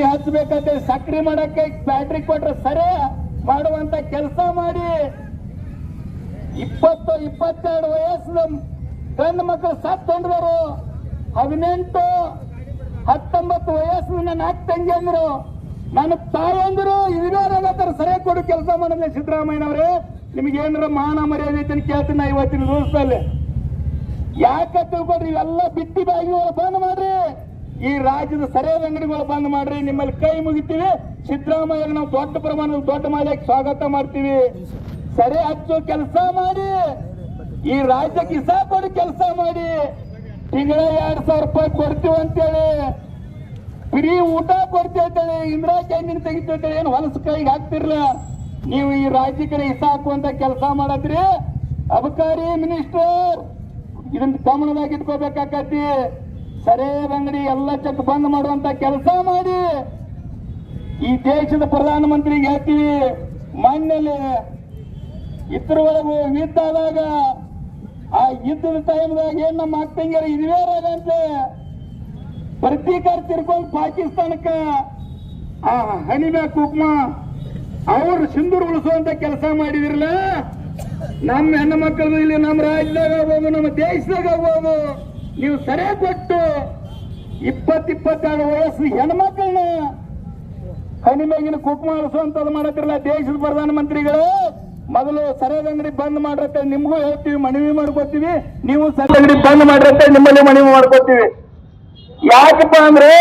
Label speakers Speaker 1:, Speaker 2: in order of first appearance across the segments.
Speaker 1: ಹಚ್ಚಬೇಕಂತ ಸಕ್ರಿ ಮಾಡಕ್ಕೆ ಬ್ಯಾಟ್ರಿ ಕೊಟ್ರೆ ಸರಿ ಮಾಡುವಂತ ಕೆಲಸ ಮಾಡಿ 20-22 ವಯಸ್ಸಿನ ಗಂಡು ಮಕ್ಕಳು ಸತ್ತೊಂಡ್ರು 18-19 ವಯಸ್ಸಿನ 4 ತಂಗಿಯಂದ್ರು ನನ್ನ ತಾಯಂದ್ರು ಇರೋರಾಗತ್ತಾರ ಸರಿಯಾಗಿ ಕೊಡು ಕೆಲಸ ಮಾಡಿದ್ರೆ ಸಿದ್ದರಾಮಯ್ಯನವ್ರೆ ನಿಮ್ಗೆ ಏನಾರ ಮಾನ ಮರ್ಯಾದೆ ಐತೆ ಕೇಳ್ತೀನಿ ಇವತ್ತಿನ ದಿವಸದಲ್ಲಿ ಯಾಕೆ ತಿಳ್ಕೊಡ್ರಿ ಇವೆಲ್ಲ ಬಿಟ್ಟಿ ಬಾಗಿಗಳು ಬಂದ್ ಮಾಡ್ರಿ ಈ ರಾಜ್ಯದ ಸರಿಯಾದ ಅಂಗಡಿಗಳು ಬಂದ್ ಮಾಡ್ರಿ ನಿಮ್ಮಲ್ಲಿ ಕೈ ಮುಗಿತೀವಿ ಸಿದ್ದರಾಮಯ್ಯ ನಾವು ದೊಡ್ಡ ಪ್ರಮಾಣದ ದೊಡ್ಡ ಮಾಲಿಗೆ ಸ್ವಾಗತ ಮಾಡ್ತೀವಿ ಸರಿ ಹಚ್ಚೋ ಕೆಲಸ ಮಾಡಿ ಈ ರಾಜ್ಯಕ್ಕೆ ಹಿಸಾಬ ಕೊಡಿ ಕೆಲಸ ಮಾಡಿ ತಿಂಗಳ 2,000 ರೂಪಾಯಿ ಕೊಡ್ತೀವಿ ಅಂತೇಳಿ ಫ್ರೀ ಊಟ ಕೊಡ್ತೀವಿ ಅಂತೇಳಿ ಇಂದಿರಾ ಕ್ಯಾಂಟೀನ್ ತೆಗಿತೀವಿ ಏನು ಹೊಲಸ ಕೈಗೆ ಹಾಕ್ತಿರ್ಲ ನೀವು ಈ ರಾಜ್ಯಕ್ಕೆ ಹಿಸ ಹಾಕುವಂತ ಕೆಲಸ ಮಾಡತ್ರಿ ಅಬಕಾರಿ ಮಿನಿಸ್ಟರ್ ಇದನ್ನ ಗಮನದಾಗ ಇಟ್ಕೋಬೇಕಾಕತಿ ಸರಿಯಾದ ಅಂಗಡಿ ಎಲ್ಲ ಚೆಕ್ ಬಂದ್ ಮಾಡುವಂತ ಕೆಲಸ ಮಾಡಿ ಈ ದೇಶದ ಪ್ರಧಾನಮಂತ್ರಿಗೆ ಹೇಳ್ತೀವಿ ಮಣ್ಣಲ್ಲಿ ಇದ್ರವರೆಗೂ ಯುದ್ಧ ಆದಾಗ ಆ ಯುದ್ಧದ ಟೈಮ್ದಾಗ ಏನ್ ನಮ್ಮ ಅಕ್ಕಂಗಿಯರು ಇದುವೇರಾಗಂತೆ ಪ್ರತೀಕಾರ ತಿರ್ಕೊಂಡು ಪಾಕಿಸ್ತಾನಕ್ಕ ಆ ಹನಿಮೆ ಕುಕ್ಮ ಅವರು ಸಿಂಧೂರು ಉಳಿಸುವಂತ ಕೆಲಸ ಮಾಡಿದಿರಲ್ಲ ನಮ್ಮ ಹೆಣ್ಣು ಮಕ್ಕಳು ಇಲ್ಲಿ ನಮ್ಮ ರಾಜ್ಯದಾಗ ಆಗ್ಬೋದು ನಮ್ಮ ದೇಶದಾಗ ಆಗ್ಬೋದು ನೀವು ಸರಿಯಾಗಿ ಕೊಟ್ಟು 20-22 ವಯಸ್ಸು ಹೆಣ್ಮಕ್ಳನ್ನ ಹನಿಮೆಗಿನ ಕುಕ್ಮ ಉಳಿಸುವಂತದ್ದು ಮಾಡತ್ತಿರಲ್ಲ ದೇಶದ ಪ್ರಧಾನಮಂತ್ರಿಗಳು ಮೊದಲು ಸರಿಯಾದ ಅಂಗಡಿ ಬಂದ್ ಮಾಡ್ರತ್ತೆ ನಿಮ್ಗೂ ಹೇಳ್ತೀವಿ ಮನವಿ ಮಾಡ್ಕೋತೀವಿ ನೀವು ಸರಿಯಾದ ಅಂಗಡಿ ಬಂದ್ ಮಾಡ್ರತ್ತೆ ನಿಮ್ಮಲ್ಲಿ ಮನವಿ ಮಾಡ್ಕೋತೀವಿ ಯಾಕಪ್ಪ ಅಂದ್ರೆ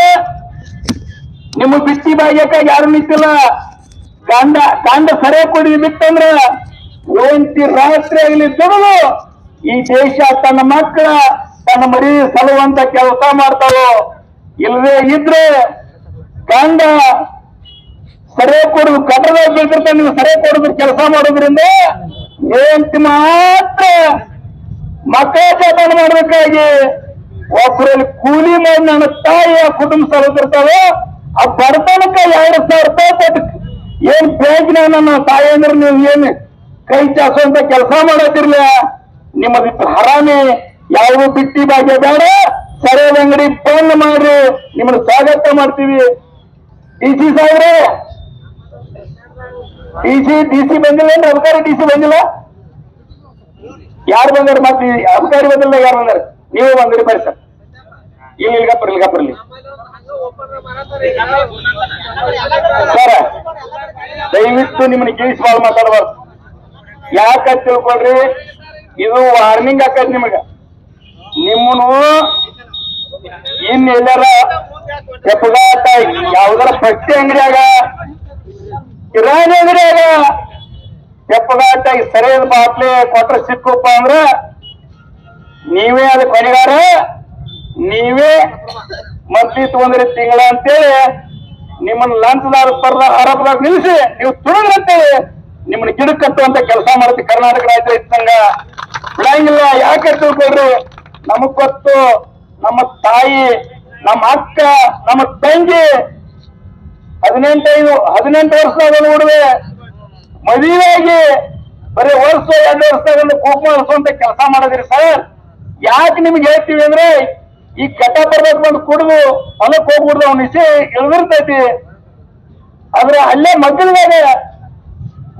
Speaker 1: ನಿಮ್ಮ ಬಿಟ್ಟಿ ಬಾಗ್ಯಕ್ಕ ಯಾರು ನಿಂತಿಲ್ಲ ಕಾಂಡ ಸರಿಯಾಗಿ ಕೊಡಿ ಬಿಟ್ಟಂದ್ರ ಓಂತಿ ರಾತ್ರಿ ಆಗಲಿ ದುಡಿದು ಈ ದೇಶ ತನ್ನ ಮಕ್ಕಳ ತನ್ನ ಮರಿ ಸಲುವಂತ ಕೆಲಸ ಮಾಡ್ತಾರೋ ಇಲ್ಲದೆ ಇದ್ರೆ ಕಾಂಡ ಸರಿಯಾಗಿ ಕೊಡುದು ಕಟ್ಟದಾಗ ಬೀಳ್ತಿರ್ತಾರೆ ನೀವು ಸರಿಯಾಗಿ ಕೊಡುದು ಕೆಲಸ ಮಾಡೋದ್ರಿಂದ ಏಂತಿ ಮಾತ್ರ ಮಕ್ಕಳ ಜೋಪಾನ ಮಾಡ್ಬೇಕಾಗಿ ಒಬ್ಬರಲ್ಲಿ ಕೂಲಿ ಮಾಡಿ ನನ್ನ ತಾಯಿಯ ಕುಟುಂಬ ಸಲುತ್ತಿರ್ತಾವೆ ಆ ಬಡತನಕ್ಕೆ 2,000 ರೂಪಾಯಿ ಕೊಟ್ಟು ಏನ್ ಬ್ಯಾಂಕ್ನ ನನ್ನ ತಾಯಿ ಅಂದ್ರೆ ನೀವು ಏನ್ ಕೈ ಚಾಸುವಂತ ಕೆಲಸ ಮಾಡತ್ತಿರ್ಲ ನಿಮ್ಮದಿತ್ತು ಹರಾಮಿ ಯಾವುದು ಬಿಟ್ಟಿ ಭಾಗ್ಯ ಬೇಡ ಸರಿಯಾದ ಅಂಗಡಿ ಬಂದ್ ಮಾಡ್ರಿ ನಿಮ್ಮನ್ನ ಸ್ವಾಗತ ಮಾಡ್ತೀವಿ ಡಿಸಿ ಸಾಹೇಬ್ರೆ ಡಿಸಿ ಬಂದಿಲ್ಲ ಅಂದ್ರೆ ಅಬಕಾರಿ ಡಿಸಿ ಬಂದಿಲ್ಲ ಯಾರು ಬಂದಾರ ಮತ್ತೆ ಅಬಕಾರಿ ಬಂದಿಲ್ಲ ಯಾರು ಬಂದಾರ ನೀವು ಬಂದಿರಿ ಬರ್ರಿ ಸರ್ ಇಲ್ಲಿಗಪ್ಪರ್ಲಿ ಸರ್ ದಯವಿಟ್ಟು ನಿಮ್ಮನ್ನ ಕೇಳಿಸಿ ಬಾಳ್ ಮಾತಾಡಬಾರ್ದು ಯಾಕ ತಿಳ್ಕೊಳ್ರಿ ಇದು ವಾರ್ನಿಂಗ್ ಆಕತ್ ನಿಮಗ ನಿಮ್ಮನು ಎಲ್ಲಾರ ಎಪ್ಪಗಾಟ ಯಾವ್ದಾರ ಪಟ್ಟಿ ಅಂಗಡಿಯಾಗ ಕಿರಾಣಿ ಅಂಗಡಿಯಾಗ ಎಪ್ಪಗಾಟ ಸರಿಯಾದ ಬಾಟ್ಲಿ ಕೊಟ್ರ ಸಿಕ್ಕಪ್ಪ ಅಂದ್ರ ನೀವೇ ಅದ ಕೊನೆಗಾರ ನೀವೇ ಮಂತ್ಲಿ ತಗೊಂಡ್ರಿ ತಿಂಗಳ ಅಂತೇಳಿ ನಿಮ್ಮನ್ನ ಲಂಚದಾರ ಆರೋಪದಾಗ ನಿಲ್ಲಿಸಿ ನೀವು ತುಳಿದ್ರಂತೇಳಿ ನಿಮ್ಮನ್ನ ಗಿಡಕ್ಕೆ ಕಟ್ಟುವಂತ ಕೆಲಸ ಮಾಡುತ್ತೆ ಕರ್ನಾಟಕ ರಾಜ್ಯ ರೈತ ಸಂಘ ಬಿಡಂಗಿಲ್ಲ ಯಾಕೆ ತಿಳ್ಕೊಳ್ರಿ ನಮಗ್ ಗೊತ್ತು ನಮ್ಮ ತಾಯಿ ನಮ್ಮ ಅಕ್ಕ ನಮ್ಮ ತಂಗಿ 18 ವರ್ಷದಾಗ ನೋಡುವೆ ಮದುವೆಯಾಗಿ ಬರೀ 1 ವರ್ಷ 2 ವರ್ಷದಾಗ ಕೋಪ ಮಾಡಿಸುವಂತ ಕೆಲಸ ಮಾಡಿದ್ರಿ ಸರ್ ಯಾಕೆ ನಿಮ್ಗೆ ಹೇಳ್ತೀವಿ ಅಂದ್ರೆ ಈ ಕಟ್ಟ ಬರ್ಬೇಕು ಬಂದು ಕುಡಿದು ಹೊಲಕ್ಕೆ ಹೋಗ್ಬಿಡ್ದು ಅವ್ನ ಇಸೆ ಇಳಿದಿರ್ತೈತಿ ಆದ್ರೆ ಅಲ್ಲೇ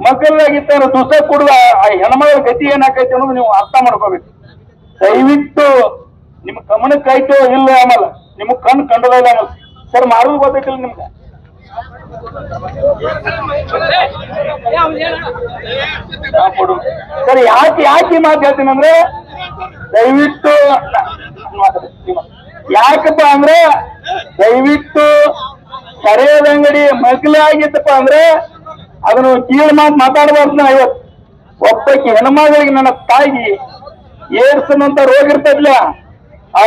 Speaker 1: ಮಕ್ಕಳಾಗಿತ್ತ ದುಸ ಕುಡಿದ ಆ ಹೆಣ್ಮಗಳ ಗತಿ ಏನಾಕೈತಿ ಅನ್ನೋದು ನೀವು ಅರ್ಥ ಮಾಡ್ಕೋಬೇಕು ದಯವಿಟ್ಟು ನಿಮ್ ಗಮನಕ್ಕೆ ಆಯ್ತು ಇಲ್ಲ ಆಮೇಲೆ ನಿಮಗ್ ಕಂಡದ ಇಲ್ಲ ಆಮೇಲೆ ಸರ್ ಮಾಡೋದು ಗೊತ್ತೈತಿಲ್ಲ ನಿಮ್ಗೆ ಸರ್ ಯಾಕೆ ಮಾತು ಹೇಳ್ತೀನಿ ಅಂದ್ರೆ ದಯವಿಟ್ಟು ಯಾಕಪ್ಪ ಅಂದ್ರೆ ದಯವಿಟ್ಟು ಸರಿಯಾದ ಅಂಗಡಿ ಮಗ್ಲೆ ಆಗಿತ್ತಪ್ಪ ಅಂದ್ರೆ ಅದನ್ನು ಕೀಳು ಮಾತಾಡಬಾರ್ದು ನಾ ಇವತ್ತು ಒಬ್ಬಕ್ಕೆ ಹೆಣ್ಮಗಳಿಗೆ ನನ್ನ ತಾಯಿ ಏರ್ಸನಂತ ರೋಗ ಇರ್ತದ್ಲ ಆ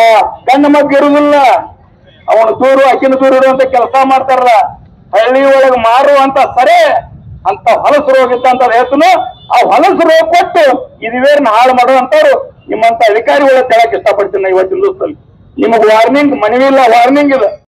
Speaker 1: ಗಂಡ ಮಗ್ಗ ಇರುವುದಿಲ್ಲ ಅವನು ದೂರು ಅಕ್ಕಿನ ದೂರ ಇರುವಂತ ಕೆಲಸ ಮಾಡ್ತಾರಲ್ಲ ಹಳ್ಳಿ ಒಳಗೆ ಮಾರುವಂತ ಸರಿ ಅಂತ ಹೊಲಸು ರೋಗ ಇತ್ತಂತ ಹೇಳ್ತನು ಆ ಹೊಲಸು ರೋಗ ಕೊಟ್ಟು ಇದುವೇರ್ನ ಹಾಳು ಮಾಡುವಂತವ್ರು ನಿಮ್ಮಂತ ಅಧಿಕಾರಿಗಳ ತೆಳಕ್ ಇಷ್ಟಪಡ್ತೀನಿ ಇವತ್ತಿನ ದಿವಸದಲ್ಲಿ ನಿಮಗ್ ವಾರ್ನಿಂಗ್ ಮನವಿ ಇಲ್ಲ ವಾರ್ನಿಂಗ್ ಇಲ್ಲ